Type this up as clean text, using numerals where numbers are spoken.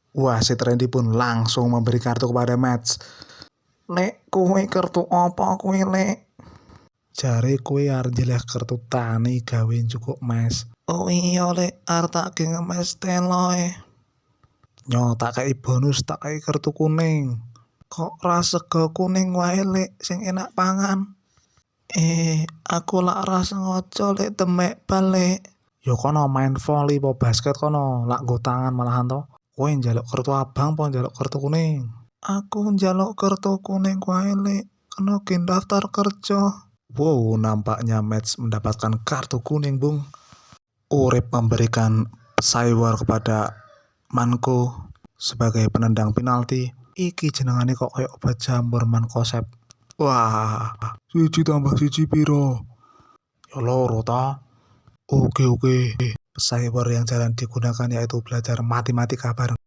Wasit Randy pun langsung memberi kartu kepada Mats. Lek, kuwi kartu apa kuwi, Lek? Jare kuwi arep jelek kartu tani gawe njukuk mes. Oh iya, Lek, arep tak ge ngemes teloe. Nyo tak kei bonus, tak kei kartu kuning. Kok sego kuning wae, Lek, sing enak pangan. Aku lak rasa ngoco, Lek, demek balik. Yo kono main volley po basket kono, lak nggo tangan malahan to. Kowe njaluk kartu abang po njaluk kartu kuning? Aku njaluk kartu kuning wae, Lek. Kena gen daftar kerja. Wow, nampaknya Mats mendapatkan kartu kuning, Bung. Urip memberikan Saywar kepada Manko sebagai penendang penalti. Iki jenengane kok kayak obat jamur man kosep. Wah, 1+1 piro? Ya loro ta. Oke. Saywar yang jarang digunakan yaitu belajar matematika bareng